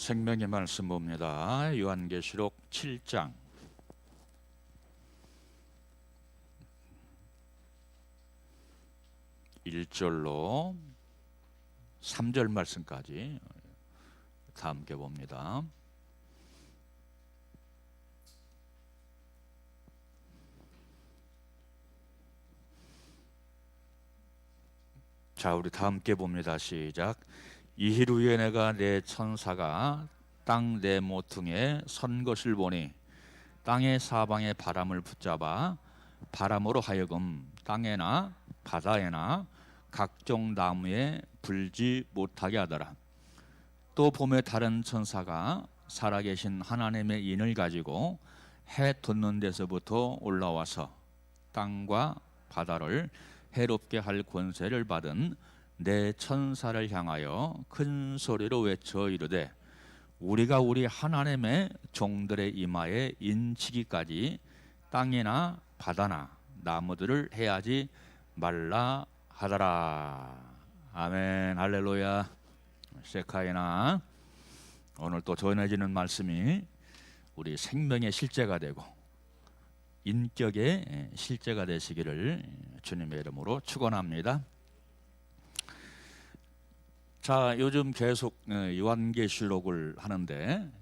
생명의 말씀 봅니다. 요한계시록 7장 1절로 3절 말씀까지 다 함께 봅니다. 자, 우리 다 함께 봅니다. 시작. 이힐 후에 내가 내 천사가 땅 내 모퉁이에 선 것을 보니 땅의 사방에 바람을 붙잡아 바람으로 하여금 땅에나 바다에나 각종 나무에 불지 못하게 하더라. 또 봄에 다른 천사가 살아계신 하나님의 인을 가지고 해 돋는 데서부터 올라와서 땅과 바다를 해롭게 할 권세를 받은 내 천사를 향하여 큰 소리로 외쳐 이르되 우리가 우리 하나님의 종들의 이마에 인치기까지 땅이나 바다나 나무들을 해하지 말라 하더라. 아멘. 할렐루야. 세카이나. 오늘 또 전해지는 말씀이 우리 생명의 실제가 되고 인격의 실제가 되시기를 주님의 이름으로 축원합니다. 자, 요즘 계속 요한계시록을 하는데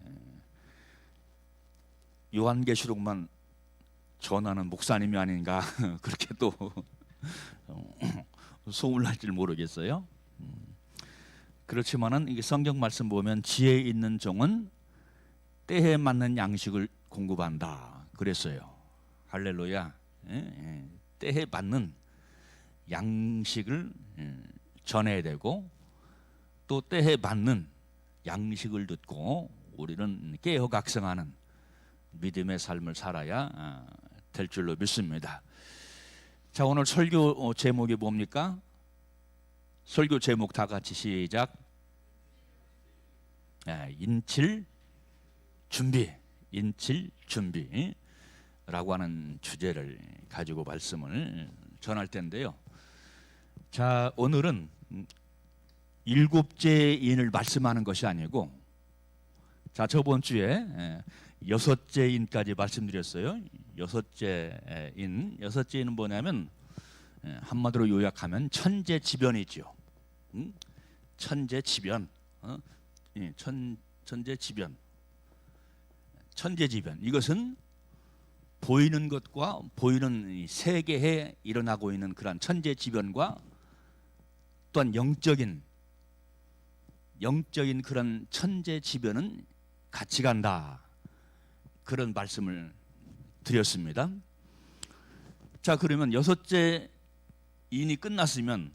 요한계시록만 전하는 목사님이 아닌가 그렇게 또 소문날지 모르겠어요. 그렇지만은 이게 성경 말씀 보면 지혜 있는 종은 때에 맞는 양식을 공급한다 그랬어요. 할렐루야. 때에 맞는 양식을 전해야 되고 또 때에 맞는 양식을 듣고 우리는 깨어각성하는 믿음의 삶을 살아야 될 줄로 믿습니다. 자, 오늘 설교 제목이 뭡니까? 설교 제목 다 같이 시작. 인칠 준비, 인칠 준비라고 하는 주제를 가지고 말씀을 전할 텐데요. 자, 오늘은 일곱째 인을 말씀하는 것이 아니고, 자, 저번 주에 여섯째 인까지 말씀드렸어요. 여섯째 인은 뭐냐면 한마디로 요약하면 천재지변이죠. 천재지변, 천재지변. 이것은 보이는 것과 보이는 세계에 일어나고 있는 그런 천재지변과 또한 영적인 그런 천재지변은 같이 간다. 그런 말씀을 드렸습니다. 자, 그러면 여섯째 인이 끝났으면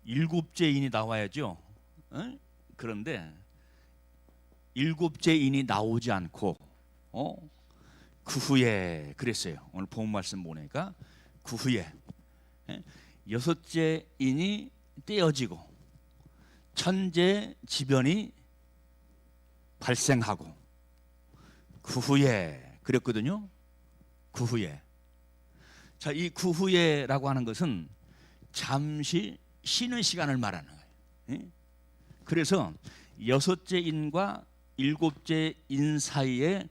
일곱째 인이 나와야죠. 그런데 일곱째 인이 나오지 않고 그 후에 그랬어요. 오늘 본 말씀 보니까 그 후에 여섯째 인이 떼어지고 천재지변이 발생하고 그 후에 그랬거든요. 그 후에. 자, 이 그 후에라고 하는 것은 잠시 쉬는 시간을 말하는 거예요. 그래서 여섯째 인과 일곱째 인 사이에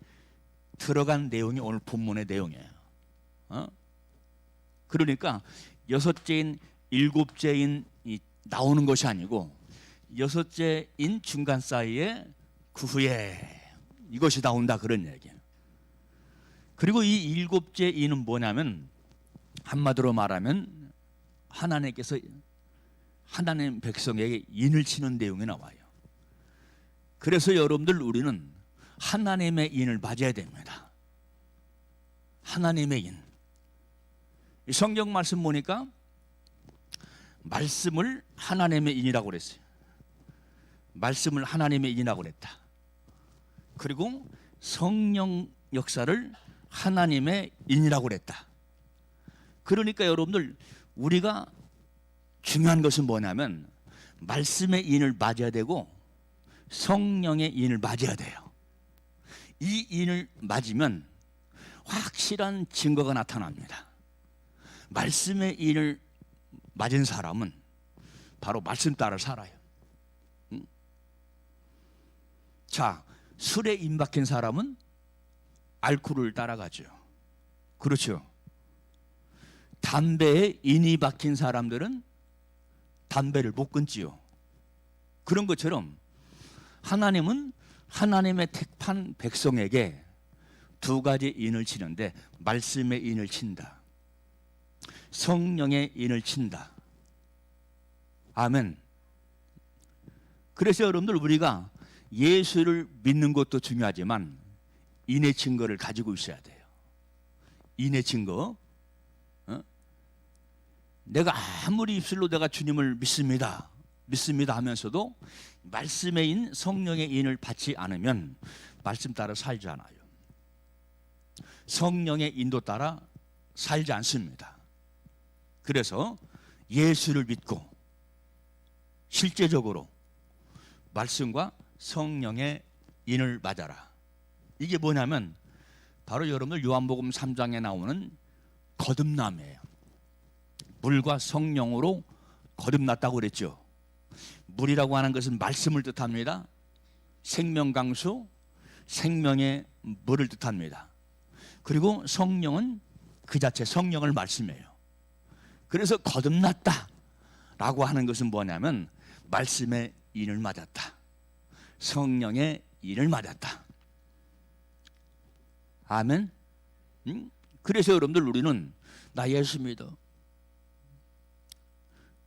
들어간 내용이 오늘 본문의 내용이에요. 그러니까 여섯째 인, 일곱째 인이 나오는 것이 아니고 여섯째 인 중간 사이에 그 후에 이것이 나온다 그런 얘기예요. 그리고 이 일곱째 인은 뭐냐면 한마디로 말하면 하나님께서 하나님 백성에게 인을 치는 내용이 나와요. 그래서 여러분들 우리는 하나님의 인을 맞아야 됩니다. 하나님의 인. 이 성경 말씀 보니까 말씀을 하나님의 인이라고 그랬어요. 말씀을 하나님의 인이라고 그랬다. 그리고 성령 역사를 하나님의 인이라고 그랬다. 그러니까 여러분들 우리가 중요한 것은 뭐냐면 말씀의 인을 맞아야 되고 성령의 인을 맞아야 돼요. 이 인을 맞으면 확실한 증거가 나타납니다. 말씀의 인을 맞은 사람은 바로 말씀 따라 살아요. 자, 술에 임박힌 사람은 알코올을 따라가죠. 그렇죠. 담배에 인이 박힌 사람들은 담배를 못 끊지요. 그런 것처럼 하나님은 하나님의 택한 백성에게 두 가지 인을 치는데, 말씀의 인을 친다, 성령의 인을 친다. 아멘. 그래서 여러분들, 우리가 예수를 믿는 것도 중요하지만 인의 증거를 가지고 있어야 돼요. 인의 증거. 내가 아무리 입술로 내가 주님을 믿습니다 하면서도 말씀의 인, 성령의 인을 받지 않으면 말씀 따라 살지 않아요. 성령의 인도 따라 살지 않습니다. 그래서 예수를 믿고 실제적으로 말씀과 성령의 인을 맞아라. 이게 뭐냐면 바로 여러분들 요한복음 3장에 나오는 거듭남이에요. 물과 성령으로 거듭났다고 그랬죠. 물이라고 하는 것은 말씀을 뜻합니다. 생명강수, 생명의 물을 뜻합니다. 그리고 성령은 그 자체 성령을 말씀해요. 그래서 거듭났다 라고 하는 것은 뭐냐면 말씀의 인을 맞았다, 성령의 인을 맞았다. 아멘. 그래서 여러분들, 우리는 나 예수 믿어,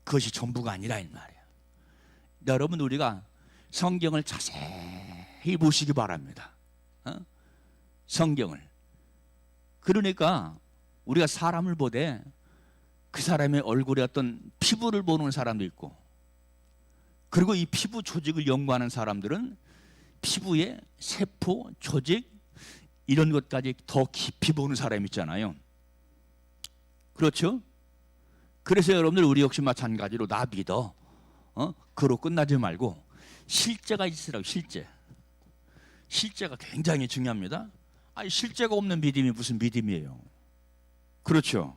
그것이 전부가 아니라 이 말이야. 여러분, 우리가 성경을 자세히 보시기 바랍니다. 성경을. 그러니까 우리가 사람을 보되 그 사람의 얼굴에 어떤 피부를 보는 사람도 있고, 그리고 이 피부 조직을 연구하는 사람들은 피부의 세포, 조직 이런 것까지 더 깊이 보는 사람이 있잖아요. 그렇죠? 그래서 여러분들, 우리 역시 마찬가지로 나 믿어, 그로 끝나지 말고 실제가 있으라고. 실제가 굉장히 중요합니다. 아니, 실제가 없는 믿음이 무슨 믿음이에요? 그렇죠?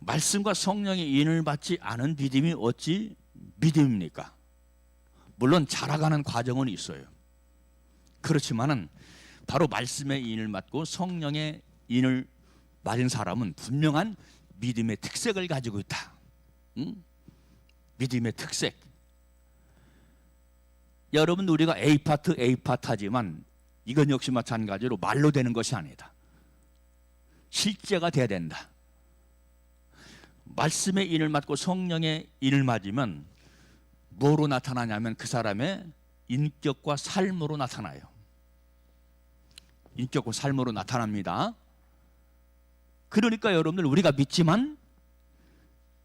말씀과 성령의 인을 받지 않은 믿음이 어찌 믿음입니까? 물론 자라가는 과정은 있어요. 그렇지만은 바로 말씀의 인을 받고 성령의 인을 맞은 사람은 분명한 믿음의 특색을 가지고 있다. 믿음의 특색. 여러분, 우리가 A파트 하지만 이건 역시 마찬가지로 말로 되는 것이 아니다. 실제가 돼야 된다. 말씀의 인을 맞고 성령의 인을 맞으면 뭐로 나타나냐면 그 사람의 인격과 삶으로 나타나요. 인격과 삶으로 나타납니다. 그러니까 여러분들, 우리가 믿지만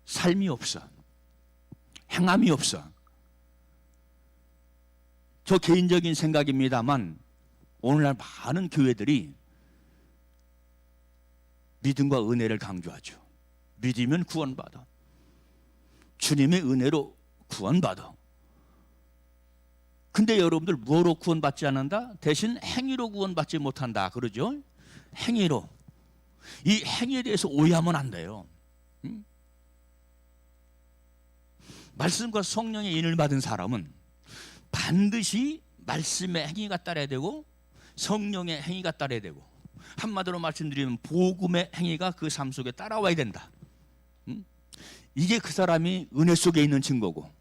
삶이 없어, 행함이 없어. 저 개인적인 생각입니다만 오늘날 많은 교회들이 믿음과 은혜를 강조하죠. 믿으면 구원받아, 주님의 은혜로 구원받아. 근데 여러분들, 뭐로 구원받지 않는다? 대신 행위로 구원받지 못한다 그러죠. 행위로. 이 행위에 대해서 오해하면 안 돼요. 말씀과 성령의 인을 받은 사람은 반드시 말씀의 행위가 따라야 되고 성령의 행위가 따라야 되고, 한마디로 말씀드리면 복음의 행위가 그 삶 속에 따라와야 된다. 이게 그 사람이 은혜 속에 있는 증거고,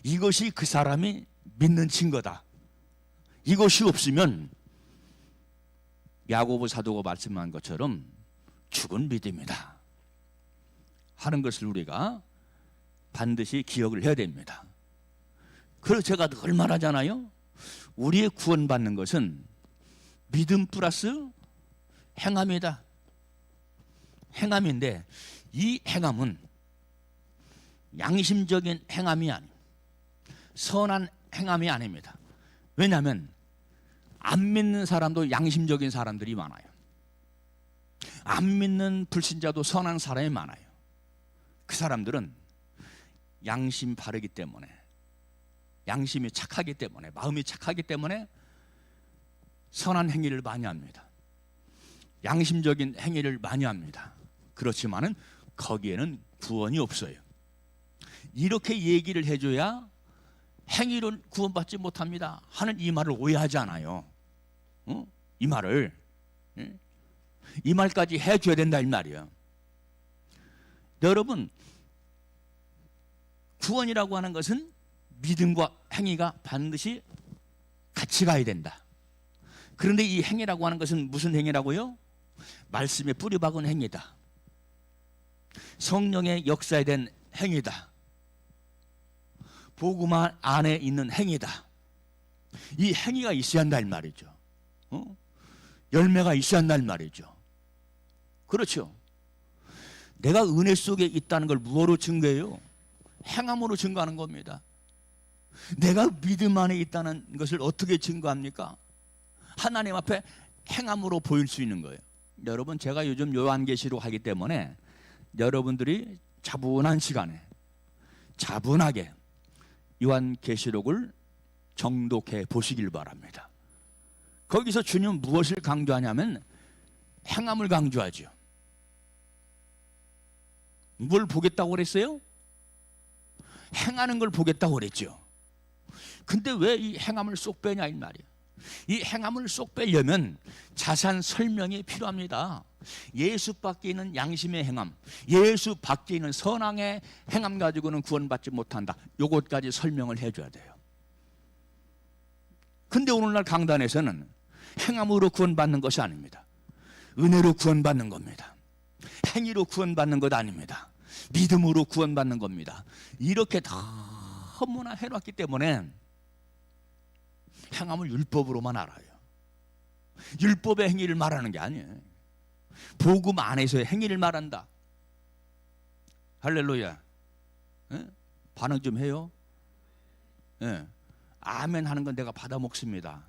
이것이 그 사람이 믿는 증거다. 이것이 없으면 야고보 사도가 말씀한 것처럼 죽은 믿음이다 하는 것을 우리가 반드시 기억을 해야 됩니다. 그래서 제가 늘 말하잖아요. 우리의 구원받는 것은 믿음 플러스 행함이다. 행함인데 이 행함은 양심적인 행함이 아닙니다. 선한 행함이 아닙니다. 왜냐하면 안 믿는 사람도 양심적인 사람들이 많아요. 안 믿는 불신자도 선한 사람이 많아요. 그 사람들은 양심 바르기 때문에, 양심이 착하기 때문에, 마음이 착하기 때문에 선한 행위를 많이 합니다. 양심적인 행위를 많이 합니다. 그렇지만은 거기에는 구원이 없어요. 이렇게 얘기를 해줘야 행위로 구원받지 못합니다 하는 이 말을 오해하지 않아요. 이 말을, 이 말까지 해줘야 된다 이 말이에요. 여러분, 구원이라고 하는 것은 믿음과 행위가 반드시 같이 가야 된다. 그런데 이 행위라고 하는 것은 무슨 행위라고요? 말씀에 뿌리 박은 행위다. 성령의 역사에 된 행위다. 복음 안에 있는 행위다. 이 행위가 있어야 한다 이 말이죠. 열매가 있어야 한다 이 말이죠. 그렇죠. 내가 은혜 속에 있다는 걸 무엇으로 증거해요? 행함으로 증거하는 겁니다. 내가 믿음 안에 있다는 것을 어떻게 증거합니까? 하나님 앞에 행함으로 보일 수 있는 거예요. 여러분, 제가 요즘 요한계시록 하기 때문에 여러분들이 차분한 시간에 차분하게 요한계시록을 정독해 보시길 바랍니다. 거기서 주님은 무엇을 강조하냐면 행함을 강조하죠. 뭘 보겠다고 그랬어요? 행하는 걸 보겠다고 그랬죠. 근데 왜 이 행함을 쏙 빼냐 이 말이에요. 이 행함을 쏙 빼려면 자세한 설명이 필요합니다. 예수 밖에 있는 양심의 행함, 예수 밖에 있는 선왕의 행함 가지고는 구원받지 못한다. 요것까지 설명을 해줘야 돼요. 근데 오늘날 강단에서는 행함으로 구원받는 것이 아닙니다. 은혜로 구원받는 겁니다. 행위로 구원받는 것 아닙니다. 믿음으로 구원받는 겁니다. 이렇게 너무나 해놨기 때문에 행함을 율법으로만 알아요. 율법의 행위를 말하는 게 아니에요. 복음 안에서의 행위를 말한다. 할렐루야. 예? 반응 좀 해요. 예. 아멘 하는 건 내가 받아 먹습니다.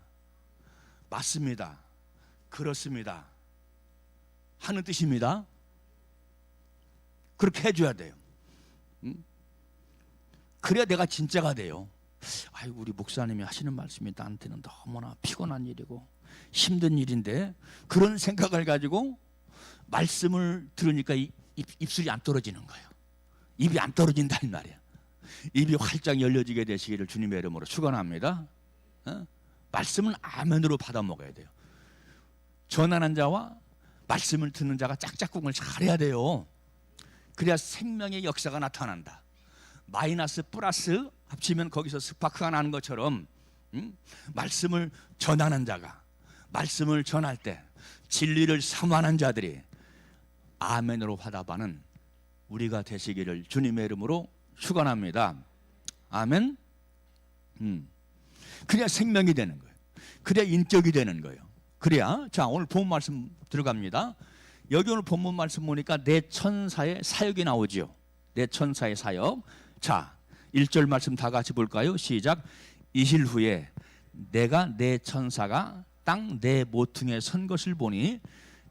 맞습니다. 그렇습니다. 하는 뜻입니다. 그렇게 해줘야 돼요. 그래야 내가 진짜가 돼요. 아이고, 우리 목사님이 하시는 말씀이 나한테는 너무나 피곤한 일이고 힘든 일인데, 그런 생각을 가지고 말씀을 들으니까 입술이 안 떨어지는 거예요. 입이 안 떨어진다 이 말이야. 입이 활짝 열려지게 되시기를 주님의 이름으로 축원합니다. 말씀은 아멘으로 받아 먹어야 돼요. 전하는 자와 말씀을 듣는 자가 짝짝꿍을 잘해야 돼요. 그래야 생명의 역사가 나타난다. 마이너스 플러스 합치면 거기서 스파크가 나는 것처럼 말씀을 전하는 자가 말씀을 전할 때 진리를 사모하는 자들이 아멘으로 화답하는 우리가 되시기를 주님의 이름으로 축원합니다. 아멘. 그래야 생명이 되는 거예요. 그래야 인격이 되는 거예요. 그래야, 자, 오늘 본문 말씀 들어갑니다. 여기 오늘 본문 말씀 보니까 내 천사의 사역이 나오지요. 내 천사의 사역. 자, 1절 말씀 다 같이 볼까요? 시작. 이실 후에 내가 내 천사가 땅 내 모퉁이에 선 것을 보니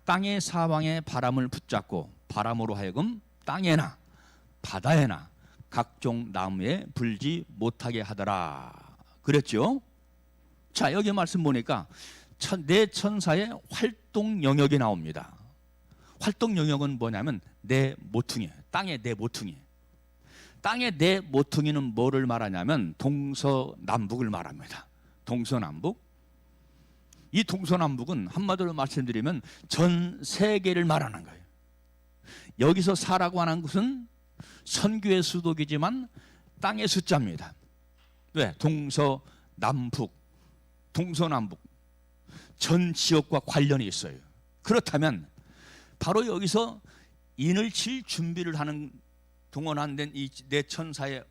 땅의 사방에 바람을 붙잡고 바람으로 하여금 땅에나 바다에나 각종 나무에 불지 못하게 하더라. 그랬죠? 자, 여기 말씀 보니까 내 천사의 활동 영역이 나옵니다. 활동 영역은 뭐냐면 내 모퉁이, 땅의 내 모퉁이. 땅의 내 모퉁이는 뭐를 말하냐면 동서남북을 말합니다. 동서남북. 이 동서남북은 한마디로 말씀드리면 전 세계를 말하는 거예요. 여기서 사라고 하는 것은 선교의 수도이지만 땅의 숫자입니다. 왜? 동서남북, 동서남북 전 지역과 관련이 있어요. 그렇다면 바로 여기서 인을 칠 준비를 하는 동원한 이 내 천사의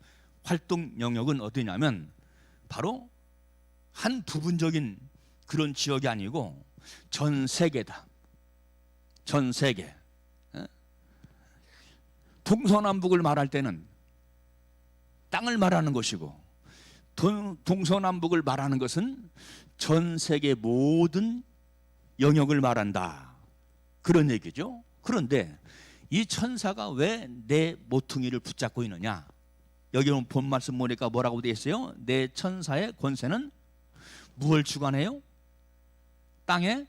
활동 영역은 어디냐면 바로 한 부분적인 그런 지역이 아니고 전 세계다. 전 세계. 동서남북을 말할 때는 땅을 말하는 것이고 동서남북을 말하는 것은 전 세계 모든 영역을 말한다. 그런 얘기죠. 그런데 이 천사가 왜 내 모퉁이를 붙잡고 있느냐? 여기 본 말씀 보니까 뭐라고 되어 있어요? 내 천사의 권세는 무엇을 주관해요? 땅에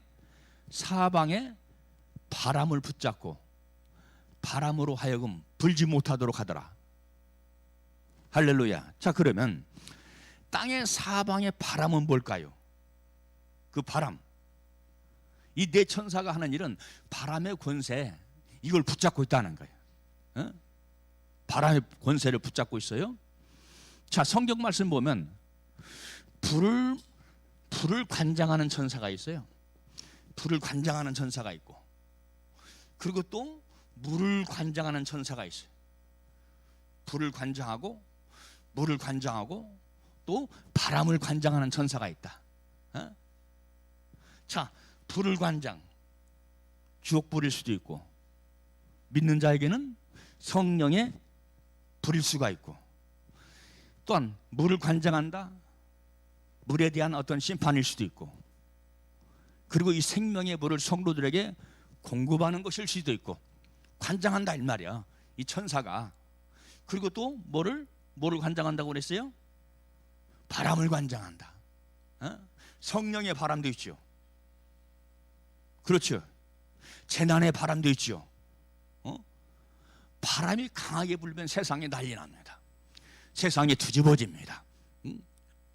사방에 바람을 붙잡고 바람으로 하여금 불지 못하도록 하더라. 할렐루야. 자, 그러면 땅의 사방의 바람은 뭘까요? 그 바람. 이 네 천사가 하는 일은 바람의 권세, 이걸 붙잡고 있다는 거예요. 어? 바람의 권세를 붙잡고 있어요. 자, 성경 말씀 보면 불을 관장하는 천사가 있어요. 불을 관장하는 천사가 있고, 그리고 또 물을 관장하는 천사가 있어요. 불을 관장하고 물을 관장하고 또 바람을 관장하는 천사가 있다. 어? 자, 불을 관장, 주옥불일 수도 있고, 믿는 자에게는 성령의 불일 수가 있고, 또한 물을 관장한다, 물에 대한 어떤 심판일 수도 있고, 그리고 이 생명의 물을 성도들에게 공급하는 것일 수도 있고, 관장한다 이 말이야, 이 천사가. 그리고 또 뭐를 관장한다고 그랬어요? 바람을 관장한다. 어? 성령의 바람도 있죠. 그렇죠. 재난의 바람도 있죠. 어? 바람이 강하게 불면 세상에 난리 납니다. 세상이 뒤집어집니다.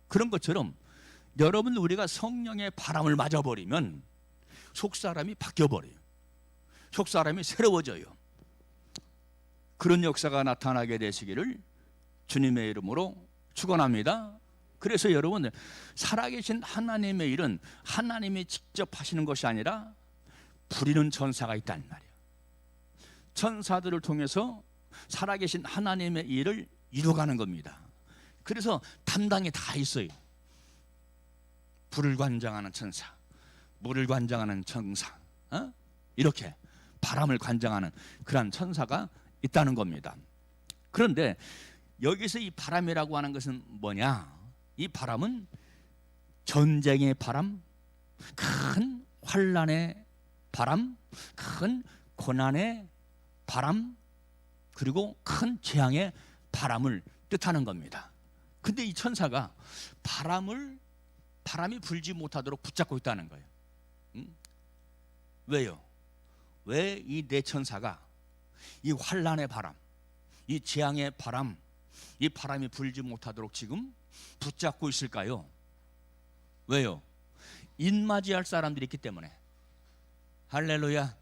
그런 것처럼 여러분, 우리가 성령의 바람을 맞아버리면 속사람이 바뀌어버려요. 속사람이 새로워져요. 그런 역사가 나타나게 되시기를 주님의 이름으로 축원합니다. 그래서 여러분, 살아계신 하나님의 일은 하나님이 직접 하시는 것이 아니라 부리는 천사가 있다는 말이에요. 천사들을 통해서 살아계신 하나님의 일을 이루어가는 겁니다. 그래서 담당이 다 있어요. 불을 관장하는 천사, 물을 관장하는 천사, 이렇게 바람을 관장하는 그런 천사가 있다는 겁니다. 그런데 여기서 이 바람이라고 하는 것은 뭐냐? 이 바람은 전쟁의 바람, 큰 환난의 바람, 큰 고난의 바람, 그리고 큰 재앙의 바람을 뜻하는 겁니다. 근데 이 천사가 바람이 불지 못하도록 붙잡고 있다는 거예요. 왜요? 왜 이 네 천사가 이 환난의 바람, 이 재앙의 바람, 이 바람이 불지 못하도록 지금 붙잡고 있을까요? 왜요? 인맞이할 사람들이 있기 때문에. 할렐루야.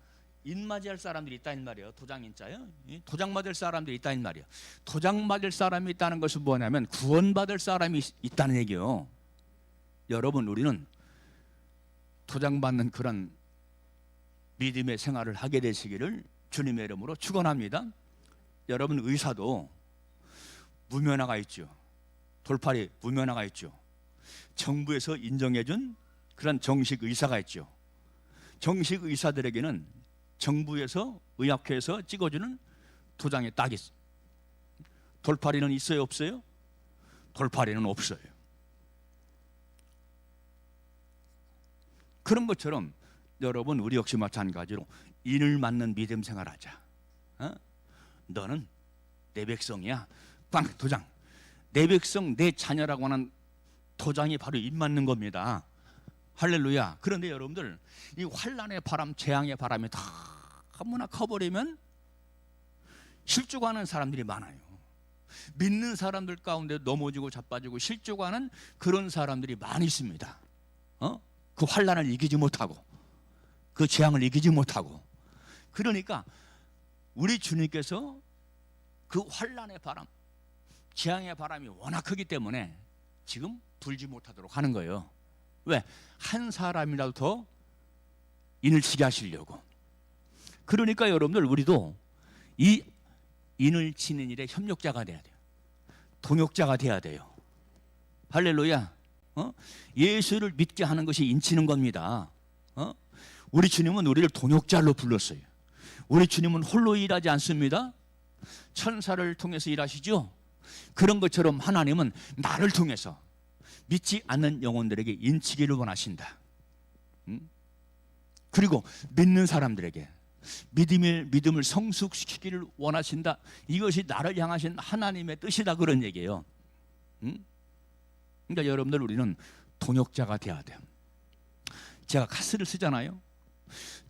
인맞이할 사람들이 있다는 말이에요. 도장인자요. 도장 맞을 사람들이 있다는 말이에요. 도장 맞을 사람이 있다는 것은 뭐냐면 구원받을 사람이 있다는 얘기예요. 여러분, 우리는 도장 받는 그런 믿음의 생활을 하게 되시기를 주님의 이름으로 축원합니다. 여러분, 의사도 무면허가 있죠. 돌팔이 무면허가 있죠. 정부에서 인정해준 그런 정식 의사가 있죠. 정식 의사들에게는 정부에서 의학회에서 찍어주는 도장이 딱 있어요. 돌팔이는 있어요, 없어요? 돌팔이는 없어요. 그런 것처럼 여러분, 우리 역시 마찬가지로 인을 맞는 믿음 생활하자. 너는 내 백성이야. 빵, 도장. 내 백성, 내 자녀라고 하는 도장이 바로 인 맞는 겁니다. 할렐루야. 그런데 여러분들, 이 환난의 바람, 재앙의 바람이 다 아무나 커버리면 실족하는 사람들이 많아요. 믿는 사람들 가운데 넘어지고 자빠지고 실족하는 그런 사람들이 많이 있습니다. 그 환난을 이기지 못하고, 그 재앙을 이기지 못하고. 그러니까 우리 주님께서 그 환난의 바람, 재앙의 바람이 워낙 크기 때문에 지금 불지 못하도록 하는 거예요. 왜? 한 사람이라도 더 인을 치게 하시려고. 그러니까 여러분들, 우리도 이 인을 치는 일에 협력자가 돼야 돼요. 동역자가 돼야 돼요. 할렐루야. 예수를 믿게 하는 것이 인치는 겁니다. 우리 주님은 우리를 동역자로 불렀어요. 우리 주님은 홀로 일하지 않습니다. 천사를 통해서 일하시죠. 그런 것처럼 하나님은 나를 통해서 믿지 않는 영혼들에게 인치기를 원하신다. 그리고 믿는 사람들에게 믿음을 성숙시키기를 원하신다. 이것이 나를 향하신 하나님의 뜻이다, 그런 얘기예요. 그러니까 여러분들, 우리는 동역자가 돼야 돼요. 제가 카스를 쓰잖아요.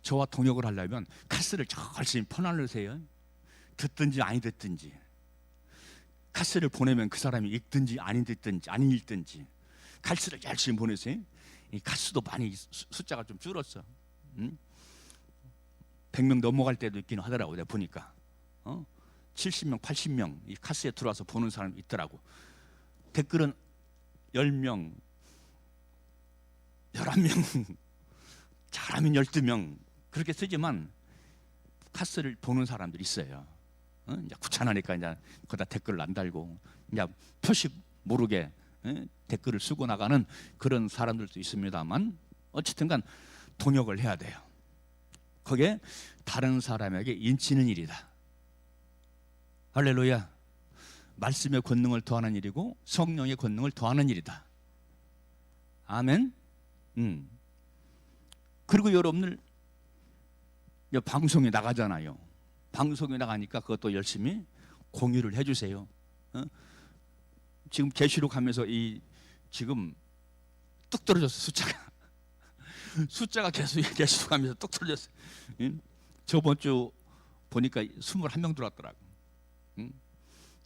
저와 동역을 하려면 카스를 열심히 퍼날르세요. 듣든지 아니 듣든지. 카스를 보내면 그 사람이 읽든지 안 읽든지 카스를 열심히 보내세요. 이 카스도 많이 숫자가 좀 줄었어. 100명 넘어갈 때도 있긴 하더라고. 내가 보니까 70명, 80명 이 카스에 들어와서 보는 사람이 있더라고. 댓글은 10명, 11명, 잘하면 12명 그렇게 쓰지만 카스를 보는 사람들이 있어요. 이제 귀찮으니까 이제 거기다 댓글을 안 달고 이제 표시 모르게 댓글을 쓰고 나가는 그런 사람들도 있습니다만 어쨌든간 동역을 해야 돼요. 그게 다른 사람에게 인치는 일이다. 할렐루야. 말씀의 권능을 더하는 일이고 성령의 권능을 더하는 일이다. 아멘. 그리고 여러분들 방송에 나가잖아요. 방송에 나가니까 그것도 열심히 공유를 해주세요. 지금 계시록 하면서 지금 뚝 떨어졌어. 숫자가 계속 계시록 하면서 뚝 떨어졌어요. 저번 주 보니까 21명 들어왔더라고.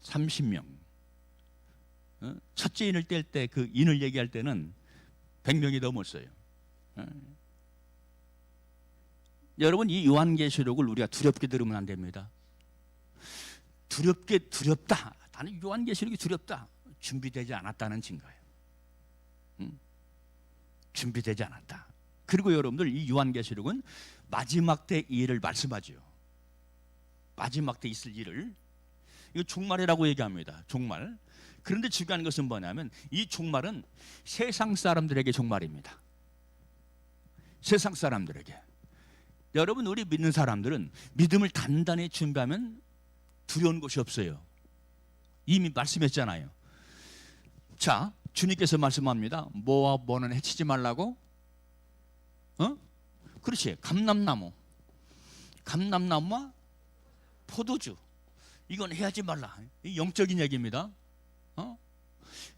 30명. 첫째 인을 뗄 때 그 인을 얘기할 때는 100명이 넘었어요. 여러분, 이 요한계시록을 우리가 두렵게 들으면 안 됩니다. 두렵다. 나는 요한계시록이 두렵다. 준비되지 않았다는 증거예요. 준비되지 않았다. 그리고 여러분들 이 요한계시록은 마지막 때 이 일을 말씀하죠. 마지막 때 있을 일을. 이거 종말이라고 얘기합니다. 종말. 그런데 중요한 것은 뭐냐면 이 종말은 세상 사람들에게 종말입니다. 세상 사람들에게. 여러분, 우리 믿는 사람들은 믿음을 단단히 준비하면 두려운 것이 없어요. 이미 말씀했잖아요. 자, 주님께서 말씀합니다. 뭐와 뭐는 해치지 말라고? 그렇지. 감람나무와 포도주. 이건 해야지 말라. 영적인 얘기입니다.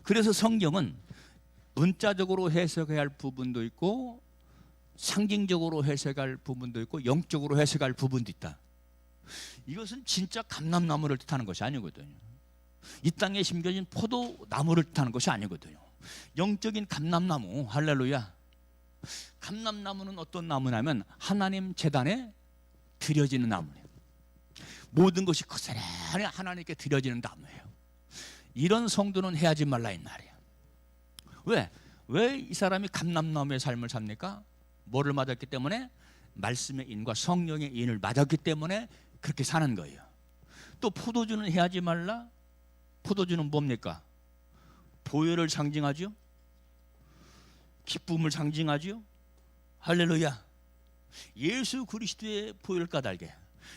그래서 성경은 문자적으로 해석해야 할 부분도 있고 상징적으로 해석할 부분도 있고 영적으로 해석할 부분도 있다. 이것은 진짜 감람나무를 뜻하는 것이 아니거든요. 이 땅에 심겨진 포도나무를 뜻하는 것이 아니거든요. 영적인 감람나무. 할렐루야. 감람나무는 어떤 나무냐면 하나님 제단에 드려지는 나무예요. 모든 것이 고스란히 하나님께 드려지는 나무예요. 이런 성도는 해야지 말라 이 말이에요. 왜 이 사람이 감람나무의 삶을 삽니까? 뭐를 맞았기 때문에? 말씀의 인과 성령의 인을 맞았기 때문에 그렇게 사는 거예요. 또 포도주는 해야지 말라. 포도주는 뭡니까? 보혈을 상징하죠. 기쁨을 상징하죠. 할렐루야. 예수 그리스도의 보혈 까닭에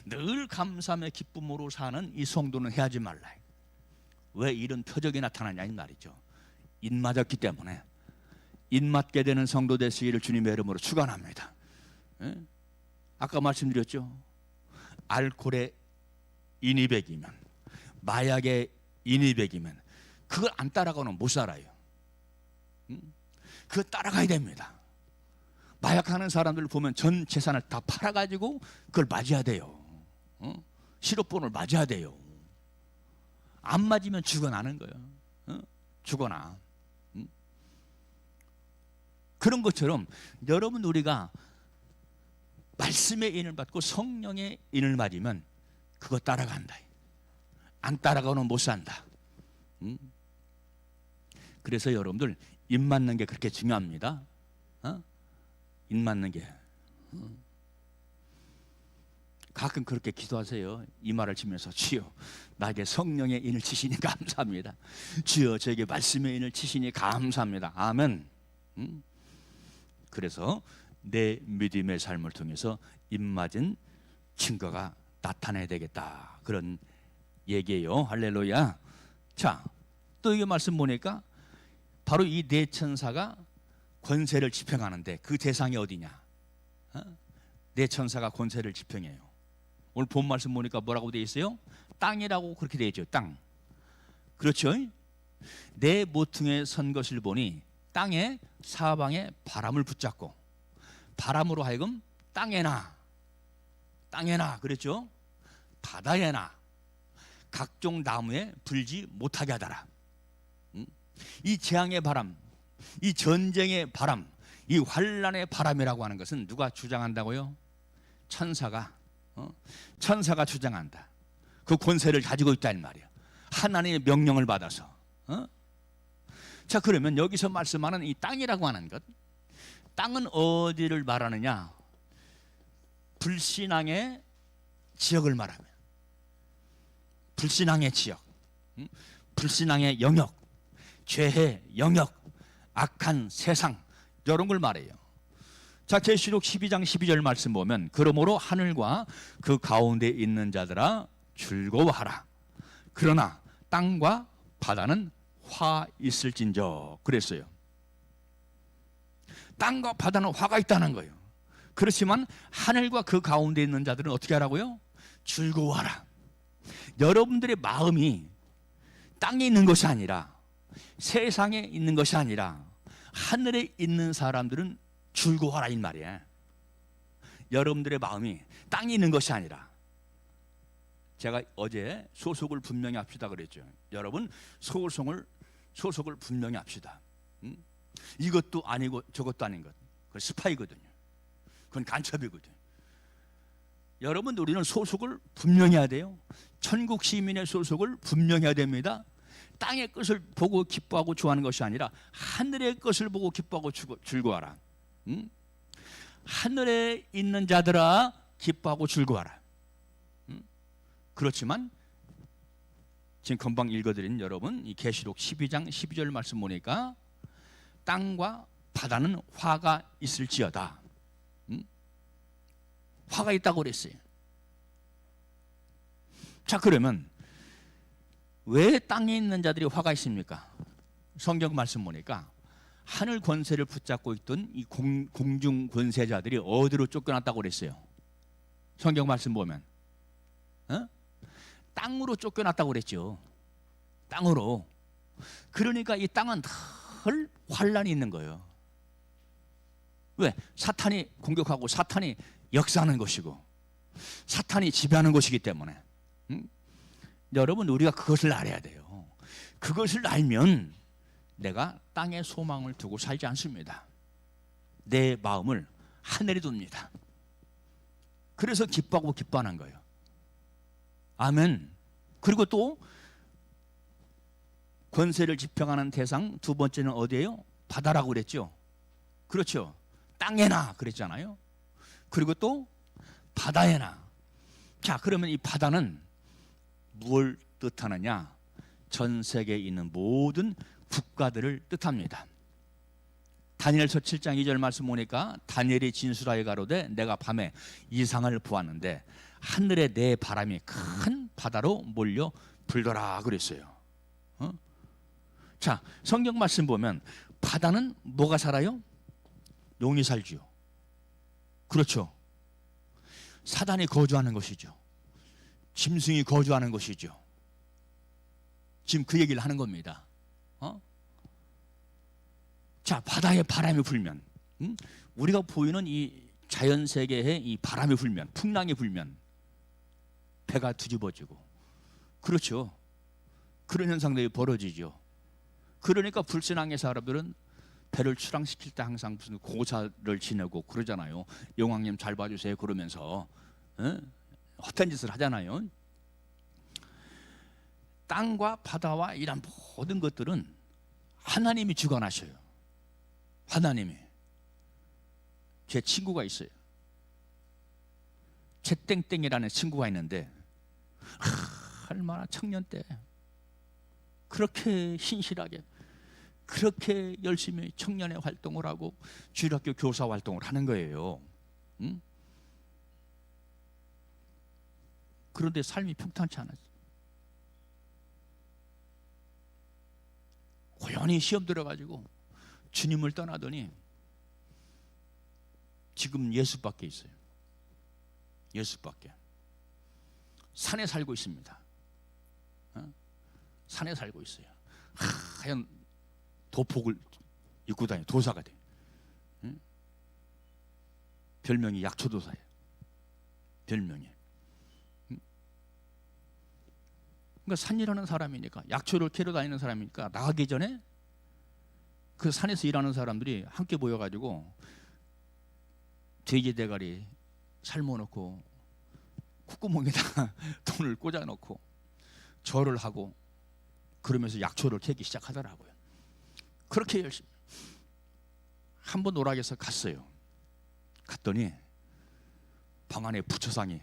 늘 감사함의 기쁨으로 사는 이 성도는 해야지 말라. 왜 이런 표적이 나타나냐 이 말이죠. 인 맞았기 때문에. 인 맞게 되는 성도 되시기를 주님의 이름으로 축원합니다. 아까 말씀드렸죠. 알코올에 인이백이면, 마약에 인이백이면 그걸 안 따라가면 못 살아요. 그거 따라가야 됩니다. 마약하는 사람들을 보면 전 재산을 다 팔아가지고 그걸 맞아야 돼요. 시로폰을 맞아야 돼요. 안 맞으면 죽어나는 거예요. 죽어나. 그런 것처럼 여러분, 우리가 말씀의 인을 받고 성령의 인을 맞으면 그거 따라간다. 안 따라가면 못 산다. 그래서 여러분들 인 맞는 게 그렇게 중요합니다. 인 맞는 게. 가끔 그렇게 기도하세요. 이 말을 치면서 주여 나에게 성령의 인을 치시니 감사합니다. 주여 저에게 말씀의 인을 치시니 감사합니다. 아멘. 그래서 내 믿음의 삶을 통해서 입맞은 증거가 나타나야 되겠다. 그런 얘기예요. 할렐루야. 자, 또 이 말씀 보니까 바로 이 네 천사가 권세를 집행하는데 그 대상이 어디냐? 네 천사가 권세를 집행해요. 오늘 본 말씀 보니까 뭐라고 되어 있어요? 땅이라고 그렇게 되어 있죠. 땅. 그렇죠? 네 모퉁이에 선 것을 보니 땅에 사방에 바람을 붙잡고 바람으로 하여금 땅에나 그랬죠? 바다에나 각종 나무에 불지 못하게 하더라. 이 재앙의 바람, 이 전쟁의 바람, 이 환란의 바람이라고 하는 것은 누가 주장한다고요? 천사가 주장한다. 그 권세를 가지고 있다는 말이야. 하나님의 명령을 받아서. 자, 그러면 여기서 말씀하는 이 땅이라고 하는 것, 땅은 어디를 말하느냐? 불신앙의 지역을 말하면, 불신앙의 지역, 불신앙의 영역, 죄의 영역, 악한 세상, 이런 걸 말해요. 자, 계시록 12장 12절 말씀 보면, 그러므로 하늘과 그 가운데 있는 자들아 즐거워하라. 그러나 땅과 바다는 화 있을진저, 그랬어요. 땅과 바다는 화가 있다는 거예요. 그렇지만 하늘과 그 가운데 있는 자들은 어떻게 하라고요? 즐거워하라. 여러분들의 마음이 땅에 있는 것이 아니라, 세상에 있는 것이 아니라 하늘에 있는 사람들은 즐거워하라 이 말이에요. 여러분들의 마음이 땅에 있는 것이 아니라, 제가 어제 소속을 분명히 합시다 그랬죠. 여러분, 소속을 분명히 합시다. 이것도 아니고 저것도 아닌 것, 그건 스파이거든요. 그건 간첩이거든요. 여러분, 우리는 소속을 분명히 해야 돼요. 천국 시민의 소속을 분명히 해야 됩니다. 땅의 것을 보고 기뻐하고 좋아하는 것이 아니라 하늘의 것을 보고 기뻐하고 즐거워하라. 하늘에 있는 자들아 기뻐하고 즐거워하라. 그렇지만 지금 금방 읽어드린 여러분, 이 계시록 12장 12절 말씀 보니까 땅과 바다는 화가 있을지어다. 화가 있다고 그랬어요. 자, 그러면 왜 땅에 있는 자들이 화가 있습니까? 성경 말씀 보니까 하늘 권세를 붙잡고 있던 이 공중 권세자들이 어디로 쫓겨났다고 그랬어요? 성경 말씀 보면 땅으로 쫓겨났다고 그랬죠. 땅으로. 그러니까 이 땅은 늘 환란이 있는 거예요. 왜? 사탄이 공격하고 사탄이 역사하는 것이고 사탄이 지배하는 것이기 때문에. 여러분, 우리가 그것을 알아야 돼요. 그것을 알면 내가 땅에 소망을 두고 살지 않습니다. 내 마음을 하늘에 둡니다. 그래서 기뻐하고 기뻐하는 거예요. 아멘. 그리고 또 권세를 집행하는 대상 두 번째는 어디예요? 바다라고 그랬죠. 그렇죠. 땅에나 그랬잖아요. 그리고 또 바다에나. 자, 그러면 이 바다는 무엇을 뜻하느냐? 전 세계에 있는 모든 국가들을 뜻합니다. 다니엘서 7장 2절 말씀 보니까 다니엘이 진술하여 가로되 내가 밤에 이상을 보았는데 하늘에 내 바람이 큰 바다로 몰려 불더라 그랬어요. 자, 성경 말씀 보면 바다는 뭐가 살아요? 용이 살지요. 그렇죠. 사단이 거주하는 것이죠. 짐승이 거주하는 것이죠. 지금 그 얘기를 하는 겁니다. 자, 바다에 바람이 불면, 우리가 보이는 이 자연 세계에 이 바람이 불면, 풍랑이 불면 배가 뒤집어지고, 그렇죠. 그런 현상들이 벌어지죠. 그러니까 불신앙의 사람들은 배를 출항시킬 때 항상 무슨 고사를 지내고 그러잖아요. 용왕님 잘 봐주세요 그러면서 헛된 짓을 하잖아요. 땅과 바다와 이런 모든 것들은 하나님이 주관하셔요. 하나님이. 제 친구가 있어요. 제땡땡이라는 친구가 있는데 얼마나 청년 때 그렇게 신실하게 그렇게 열심히 청년의 활동을 하고 주일학교 교사 활동을 하는 거예요. 그런데 삶이 평탄치 않았어요. 고연히 시험 들어가지고 주님을 떠나더니 지금 예수밖에 있어요. 예수밖에. 산에 살고 있습니다. 산에 살고 있어요. 하얀 도복을 입고 다녀 도사가 돼. 별명이 약초도사예요. 별명이. 그러니까 산일하는 사람이니까, 약초를 캐러 다니는 사람이니까 나가기 전에 그 산에서 일하는 사람들이 함께 모여가지고 돼지 대가리 삶아놓고 콧구멍에다가 돈을 꽂아놓고 절을 하고 그러면서 약초를 캐기 시작하더라고요. 그렇게 열심히 한번 오락에서 갔어요. 갔더니 방 안에 부처상이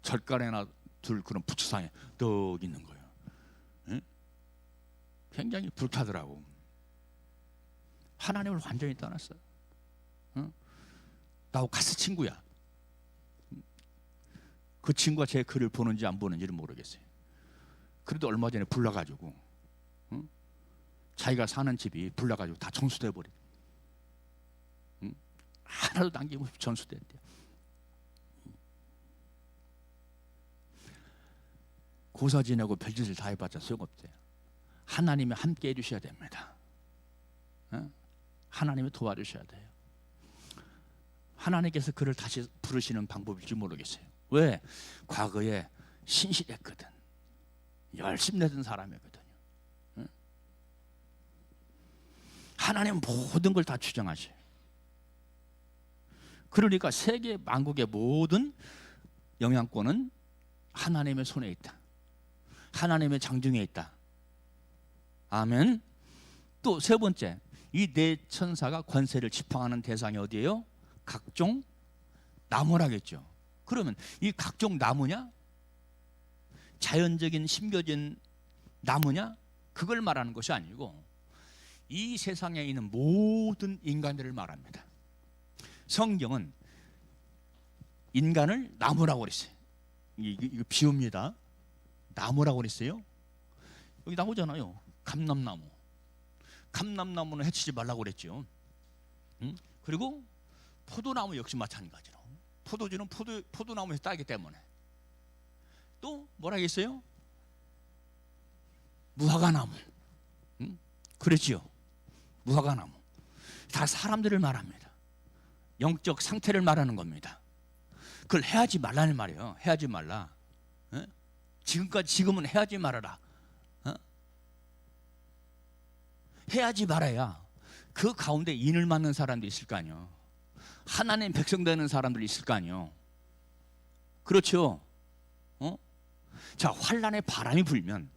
절간에나 둘 그런 부처상이 떡 있는 거예요. 응? 굉장히 불쾌하더라고. 하나님을 완전히 떠났어요. 응? 나하고 가스 친구야. 그 친구가 제 글을 보는지 안 보는지를 모르겠어요. 그래도 얼마 전에 불나가지고 응? 자기가 사는 집이 불나가지고 다 전수돼 버려. 응? 하나도 남김없이 전수됐대요. 고사 지내고 별짓을 다 해봤자 소용없대요. 하나님이 함께 해주셔야 됩니다. 응? 하나님이 도와주셔야 돼요. 하나님께서 그를 다시 부르시는 방법일지 모르겠어요. 왜? 과거에 신실했거든. 열심히 내던 사람이거든요. 응? 하나님은 모든 걸 다 주장하셔요. 그러니까 세계 만국의 모든 영향권은 하나님의 손에 있다. 하나님의 장중에 있다. 아멘. 또 세 번째, 이 네 천사가 권세를 지팡하는 대상이 어디예요? 각종 나무라겠죠. 그러면 이 각종 나무냐? 자연적인 심겨진 나무냐? 그걸 말하는 것이 아니고 이 세상에 있는 모든 인간들을 말합니다. 성경은 인간을 나무라고 그랬어요. 이거 비유입니다. 나무라고 그랬어요. 여기 나오잖아요. 감람나무. 감람나무는 해치지 말라고 그랬죠. 응? 그리고 포도나무 역시 마찬가지로 포도주는 포도나무에서 따기 때문에 또 뭐라 했어요? 무화과나무. 응? 그랬지요. 무화과나무. 다 사람들을 말합니다. 영적 상태를 말하는 겁니다. 그걸 해하지 말라는 말이에요. 해하지 말라. 어? 지금은 해하지 말아라. 어? 해하지 말아야 그 가운데 인을 맞는 사람도 있을 거 아니에요. 하나님 백성 되는 사람들이 있을 거 아니에요. 그렇죠? 어? 자, 환란의 바람이 불면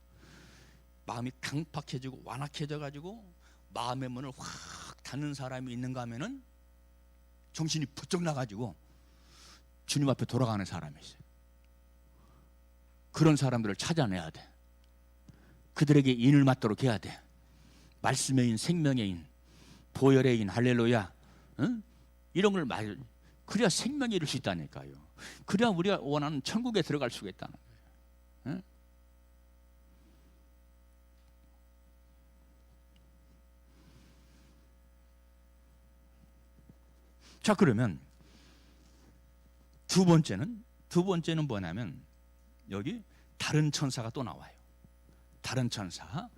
마음이 강팍해지고 완악해져 가지고 마음의 문을 확 닫는 사람이 있는가 하면은 정신이 부쩍 나가지고 주님 앞에 돌아가는 사람이 있어요. 그런 사람들을 찾아내야 돼. 그들에게 인을 맞도록 해야 돼. 말씀의 인, 생명의 인, 보혈의 인, 할렐루야. 응? 이런 걸 그래야 생명이 이룰 수 있다니까요. 그래야 우리가 원하는 천국에 들어갈 수가 있다는 거예요. 응? 자, 그러면 두 번째는 뭐냐면 여기 다른 천사가 또 나와요. 다른 천사.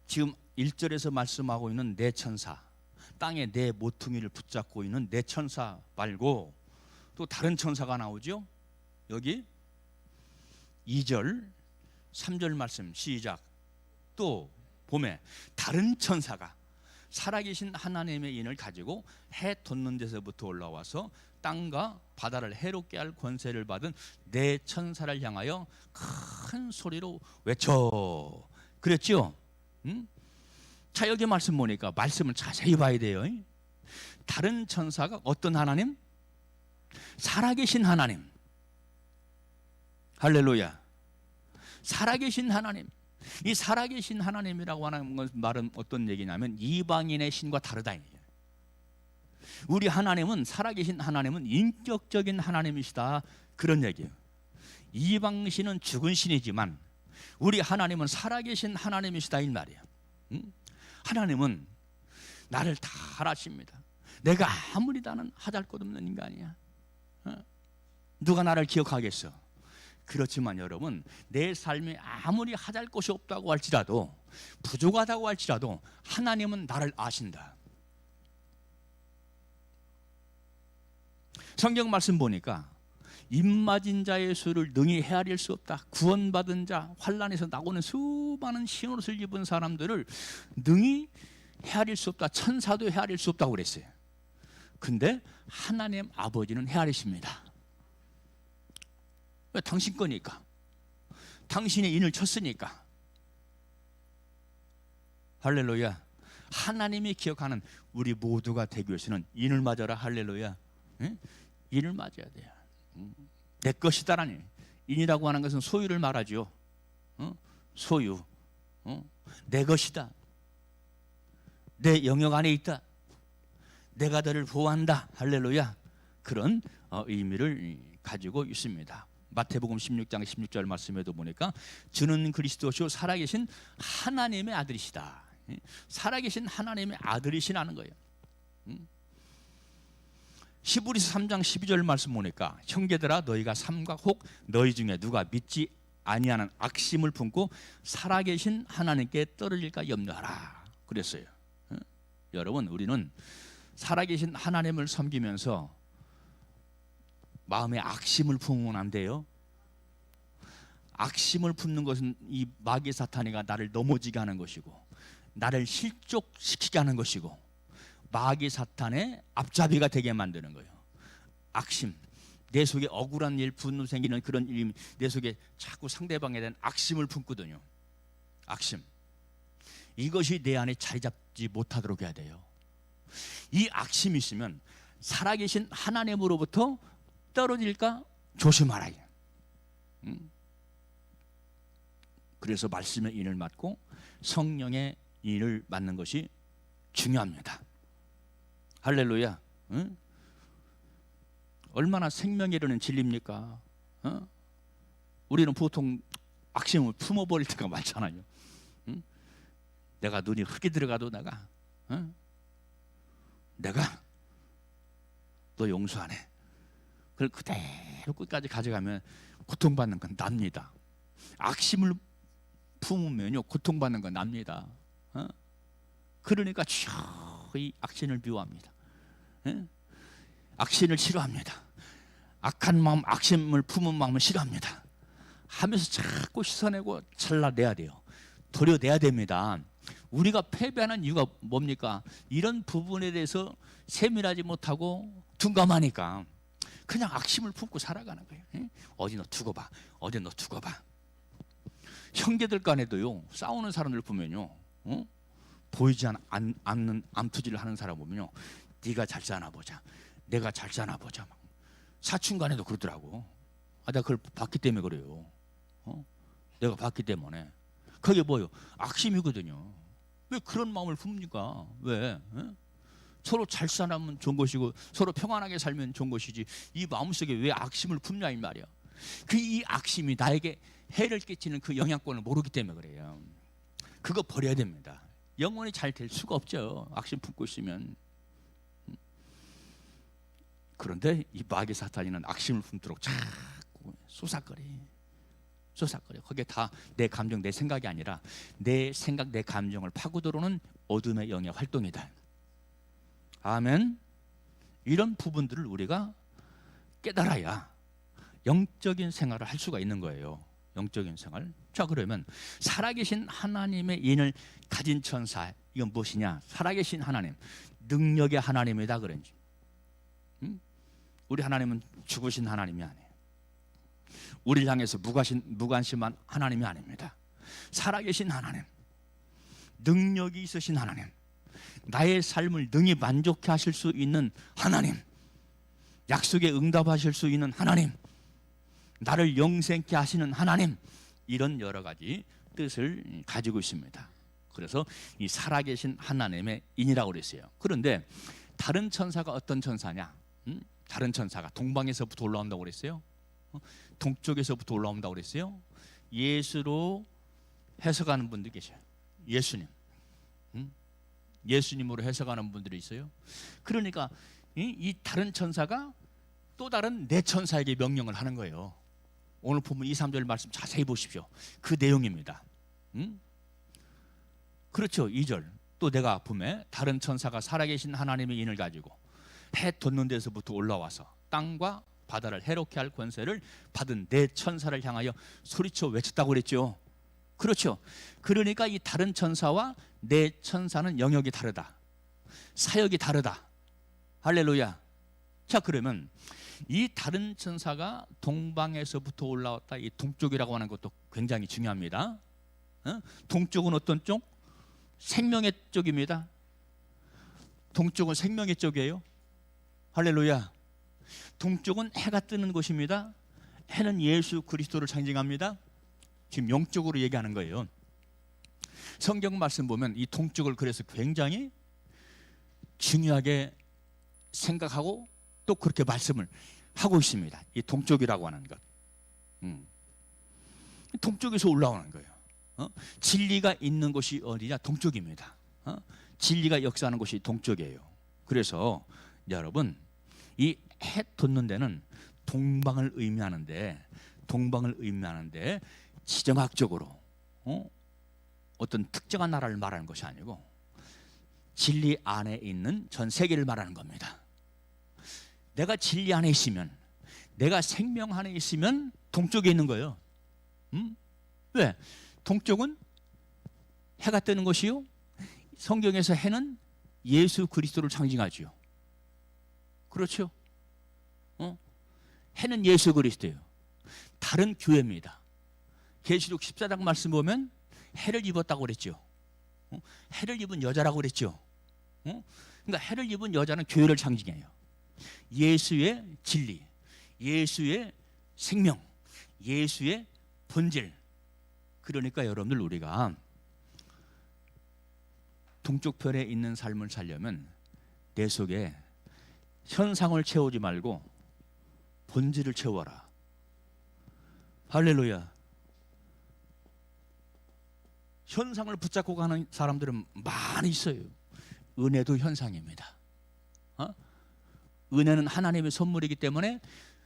지금 1절에서 말씀하고 있는 네 천사, 땅에 네 모퉁이를 붙잡고 있는 네 천사 말고 또 다른 천사가 나오죠. 여기 2절 3절 말씀 시작. 또 봄에 다른 천사가 살아계신 하나님의 인을 가지고 해 돋는 데서부터 올라와서 땅과 바다를 해롭게 할 권세를 받은 네 천사를 향하여 큰 소리로 외쳐. 그랬죠? 응? 자, 여기 말씀 보니까 말씀을 자세히 봐야 돼요. 다른 천사가 어떤 하나님? 살아계신 하나님. 할렐루야. 살아계신 하나님. 이 살아계신 하나님이라고 하는 말은 어떤 얘기냐면 이방인의 신과 다르다. 우리 하나님은, 살아계신 하나님은 인격적인 하나님이시다, 그런 얘기예요. 이방신은 죽은 신이지만 우리 하나님은 살아계신 하나님이시다, 이 말이에요. 하나님은 나를 다 알아십니다. 내가 아무리 나는 하잘것없는 인간이야. 누가 나를 기억하겠어? 그렇지만 여러분, 내 삶에 아무리 하잘것이 없다고 할지라도, 부족하다고 할지라도 하나님은 나를 아신다. 성경 말씀 보니까 입맞은 자의 수를 능히 헤아릴 수 없다. 구원받은 자, 환난에서 나오는 수많은 흰옷을 입은 사람들을 능히 헤아릴 수 없다. 천사도 헤아릴 수 없다고 그랬어요. 근데 하나님 아버지는 헤아리십니다. 왜? 당신 거니까. 당신의 인을 쳤으니까. 할렐루야. 하나님이 기억하는 우리 모두가 되기 위해서는 인을 맞아라. 할렐루야. 응? 인을 맞아야 돼요. 내 것이다라니. 인이라고 하는 것은 소유를 말하죠. 소유. 내 것이다. 내 영역 안에 있다. 내가 너를 보호한다. 할렐루야. 그런 의미를 가지고 있습니다. 마태복음 16장 16절 말씀에도 보니까 주는 그리스도시요 살아계신 하나님의 아들이시다. 살아계신 하나님의 아들이시라는 거예요. 히브리서 3장 12절 말씀 보니까 형제들아 너희가 삼가 혹 너희 중에 누가 믿지 아니하는 악심을 품고 살아계신 하나님께 떨어질까 염려하라 그랬어요. 여러분, 우리는 살아계신 하나님을 섬기면서 마음에 악심을 품으면 안 돼요. 악심을 품는 것은 이 마귀 사탄이가 나를 넘어지게 하는 것이고 나를 실족시키게 하는 것이고 마귀 사탄의 앞잡이가 되게 만드는 거예요. 악심, 내 속에 억울한 일, 분노 생기는 그런 일이 내 속에 자꾸 상대방에 대한 악심을 품거든요. 악심, 이것이 내 안에 자리 잡지 못하도록 해야 돼요. 이 악심이 있으면 살아계신 하나님으로부터 떨어질까 조심하라. 그래서 말씀의 인을 맞고 성령의 인을 맞는 것이 중요합니다. 할렐루야. 응? 얼마나 생명에 이르는 진리입니까? 우리는 보통 악심을 품어버릴 때가 많잖아요. 응? 내가 눈이 흙이 들어가도 내가 너 용서 안 해. 그걸 그대로 끝까지 가져가면 고통받는 건 납니다. 악심을 품으면요 고통받는 건 납니다. 그러니까 주여 이 악신을 미워합니다. 악신을 싫어합니다. 악한 마음, 악심을 품은 마음을 싫어합니다. 하면서 자꾸 씻어내고 잘라내야 돼요. 도려내야 됩니다. 우리가 패배하는 이유가 뭡니까? 이런 부분에 대해서 세밀하지 못하고 둔감하니까 그냥 악심을 품고 살아가는 거예요. 어디 너 두고 봐. 어디 너 두고 봐. 형제들 간에도요 싸우는 사람들 보면요 보이지 않는 암투질을 하는 사람 보면요 네가 잘 사나 보자, 내가 잘 사나 보자. 사촌 간에도 그러더라고. 내가 그걸 봤기 때문에 그래요. 내가 봤기 때문에. 그게 뭐예요? 악심이거든요. 왜 그런 마음을 품습니까? 왜? 서로 잘 살면 좋은 것이고 서로 평안하게 살면 좋은 것이지 이 마음속에 왜 악심을 품냐 이 말이야. 이 악심이 나에게 해를 끼치는 그 영향권을 모르기 때문에 그래요. 그거 버려야 됩니다. 영원히 잘 될 수가 없죠. 악심 품고 있으면. 그런데 이 마귀 사탄이는 악심을 품도록 자꾸 쏘삭거려. 거기에 다 내 감정, 내 생각이 아니라 내 생각, 내 감정을 파고 들어오는 어둠의 영의 활동이다. 아멘. 이런 부분들을 우리가 깨달아야 영적인 생활을 할 수가 있는 거예요. 영적인 생활. 자, 그러면 살아계신 하나님의 인을 가진 천사, 이건 무엇이냐? 살아계신 하나님, 능력의 하나님이다 그런지. 우리 하나님은 죽으신 하나님이 아니에요. 우리를 향해서 무관심한 하나님이 아닙니다. 살아계신 하나님, 능력이 있으신 하나님, 나의 삶을 능히 만족해 하실 수 있는 하나님, 약속에 응답하실 수 있는 하나님, 나를 영생케 하시는 하나님, 이런 여러 가지 뜻을 가지고 있습니다. 그래서 이 살아계신 하나님의 인이라고 그랬어요. 그런데 다른 천사가 어떤 천사냐? 다른 천사가 동방에서부터 올라온다고 그랬어요. 동쪽에서부터 올라온다고 그랬어요. 예수로 해석하는 분들 계셔요. 예수님, 예수님으로 해석하는 분들이 있어요. 그러니까 이 다른 천사가 또 다른 내 천사에게 명령을 하는 거예요. 오늘 보면 2, 3절 말씀 자세히 보십시오. 그 내용입니다. 그렇죠. 2절 또 내가 보면 다른 천사가 살아계신 하나님의 인을 가지고 해 돋는 데서부터 올라와서 땅과 바다를 해롭게 할 권세를 받은 내 천사를 향하여 소리쳐 외쳤다고 그랬죠. 그렇죠. 그러니까 이 다른 천사와 내 천사는 영역이 다르다. 사역이 다르다. 할렐루야. 자, 그러면 이 다른 천사가 동방에서부터 올라왔다. 이 동쪽이라고 하는 것도 굉장히 중요합니다. 동쪽은 어떤 쪽? 생명의 쪽입니다. 동쪽은 생명의 쪽이에요. 할렐루야. 동쪽은 해가 뜨는 곳입니다. 해는 예수 그리스도를 상징합니다. 지금 영적으로 얘기하는 거예요. 성경 말씀 보면 이 동쪽을 그래서 굉장히 중요하게 생각하고 또 그렇게 말씀을 하고 있습니다. 이 동쪽이라고 하는 것. 동쪽에서 올라오는 거예요. 진리가 있는 곳이 어디냐? 동쪽입니다. 진리가 역사하는 곳이 동쪽이에요. 그래서 여러분, 이 해 돋는 데는 동방을 의미하는데 지정학적으로 어떤 특정한 나라를 말하는 것이 아니고 진리 안에 있는 전 세계를 말하는 겁니다. 내가 진리 안에 있으면, 내가 생명 안에 있으면 동쪽에 있는 거예요. 왜? 동쪽은 해가 뜨는 것이요, 성경에서 해는 예수 그리스도를 상징하지요. 그렇죠? 해는 예수 그리스도예요. 다른 교회입니다. 계시록 14장 말씀 보면 해를 입었다고 그랬죠. 해를 입은 여자라고 그랬죠. 그러니까 해를 입은 여자는 교회를 상징해요. 예수의 진리, 예수의 생명, 예수의 본질. 그러니까 여러분들, 우리가 동쪽편에 있는 삶을 살려면 내 속에 현상을 채우지 말고 본질을 채워라. 할렐루야. 현상을 붙잡고 가는 사람들은 많이 있어요. 은혜도 현상입니다. 은혜는 하나님의 선물이기 때문에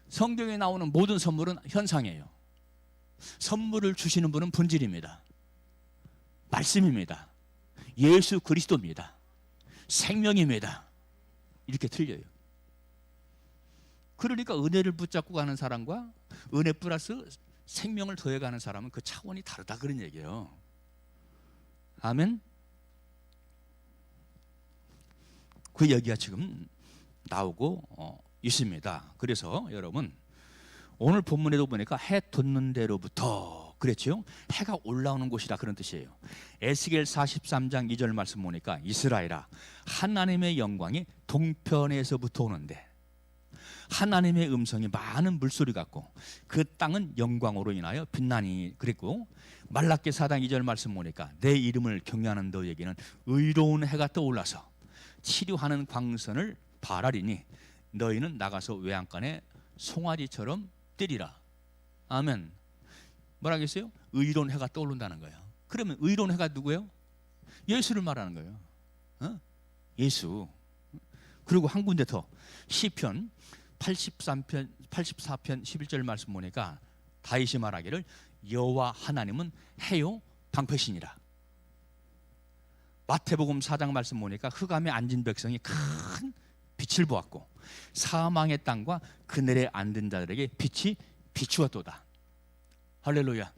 성경에 나오는 모든 선물은 현상이에요. 선물을 주시는 분은 본질입니다. 말씀입니다. 예수 그리스도입니다. 생명입니다. 이렇게 틀려요. 그러니까 은혜를 붙잡고 가는 사람과 은혜 플러스 생명을 더해가는 사람은 그 차원이 다르다, 그런 얘기예요. 아멘. 그 얘기가 지금 나오고 있습니다. 그래서 여러분, 오늘 본문에도 보니까 해 돋는 데로부터 그랬죠. 해가 올라오는 곳이라 그런 뜻이에요. 에스겔 43장 2절 말씀 보니까 이스라엘아, 하나님의 영광이 동편에서부터 오는데, 하나님의 음성이 많은 물소리 같고 그 땅은 영광으로 인하여 빛나니 그랬고, 말라기 4장 2절 말씀 보니까 내 이름을 경외하는 너에게는 의로운 해가 떠올라서 치료하는 광선을 발하리니 너희는 나가서 외양간에 송아지처럼 뛰리라. 아멘. 뭐라겠어요? 의로운 해가 떠오른다는 거예요. 그러면 의로운 해가 누구예요? 예수를 말하는 거예요. 예수. 그리고 한 군데 더, 시편 84편 11절 말씀 보니까 다윗이 말하기를 여호와 하나님은 해요 방패시니라. 마태복음 4장 말씀 보니까 흑암에 앉은 백성이 큰 빛을 보았고 사망의 땅과 그늘에 앉은 자들에게 빛이 비추었도다. 할렐루야.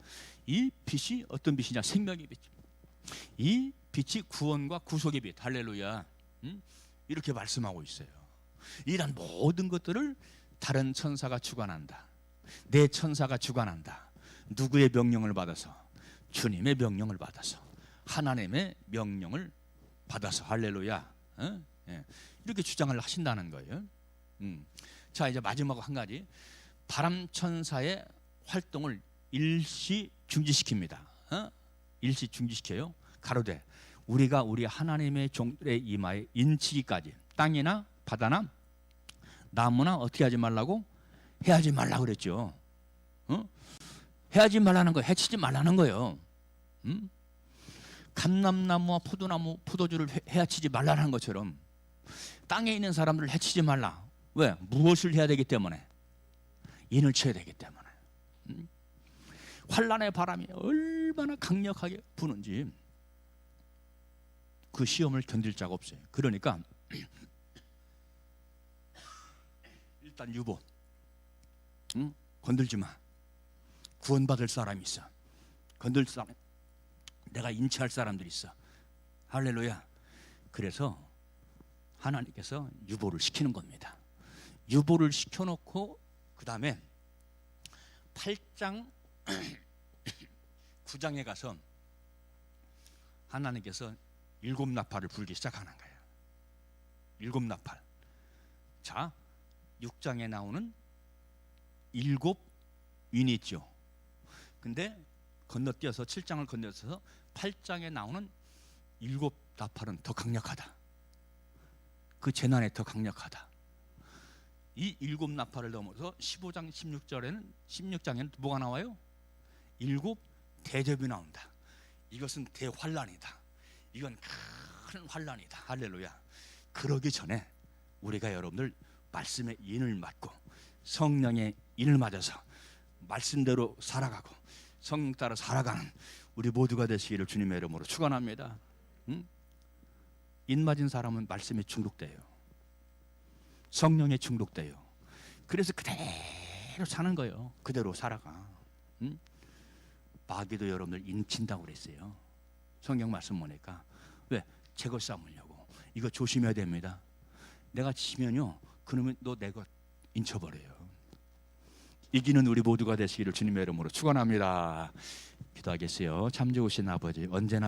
이 빛이 어떤 빛이냐? 생명의 빛. 이 빛이 구원과 구속의 빛. 할렐루야. 이렇게 말씀하고 있어요. 이런 모든 것들을 다른 천사가 주관한다. 내 천사가 주관한다. 누구의 명령을 받아서? 주님의 명령을 받아서, 하나님의 명령을 받아서. 할렐루야. 이렇게 주장을 하신다는 거예요. 자, 이제 마지막 한 가지, 바람 천사의 활동을 일시 중지시킵니다. 일시 중지시켜요. 가로되 우리가 우리 하나님의 종들의 이마에 인치기까지 땅이나 바다나 나무나 어떻게 하지 말라고? 해하지 말라고 그랬죠. 해하지 말라는 거예요. 해치지 말라는 거예요. 감람나무와 포도나무, 포도주를 해치지 말라는 것처럼 땅에 있는 사람들을 해치지 말라. 왜? 무엇을 해야 되기 때문에? 인을 쳐야 되기 때문에. 환란의 바람이 얼마나 강력하게 부는지 그 시험을 견딜 자가 없어요. 그러니까 일단 유보, 응? 건들지 마. 구원받을 사람이 있어. 건들 사람, 내가 인치할 사람들이 있어. 할렐루야. 그래서 하나님께서 유보를 시키는 겁니다. 유보를 시켜놓고 그 다음에 8장 9장에 가서 하나님께서 7나팔을 불기 시작하는 거예요. 7나팔. 자, 6장에 나오는 7윈이 있죠. 근데 건너뛰어서 7장을 건너뛰어서 8장에 나오는 7나팔은 더 강력하다. 그 재난에 더 강력하다. 이 7나팔을 넘어서 15장 16장에는 뭐가 나와요? 7 대접이 나온다. 이것은 대환란이다. 이건 큰 환란이다. 할렐루야. 그러기 전에 우리가 여러분들 말씀의 인을 맞고 성령의 인을 맞아서 말씀대로 살아가고 성령 따라 살아가는 우리 모두가 되시기를 주님의 이름으로 축원합니다. 응? 인 맞은 사람은 말씀에 중독돼요. 성령에 중독돼요. 그래서 그대로 사는 거예요. 그대로 살아가. 응? 마귀도 여러분들 인친다고 그랬어요. 성경 말씀 보니까. 왜? 제거 삼으려고. 이거 조심해야 됩니다. 내가 치면요, 그러면 너 내 것 인쳐버려요. 이기는 우리 모두가 되시기를 주님의 이름으로 축원합니다. 기도하겠어요. 참 좋으신 아버지, 언제나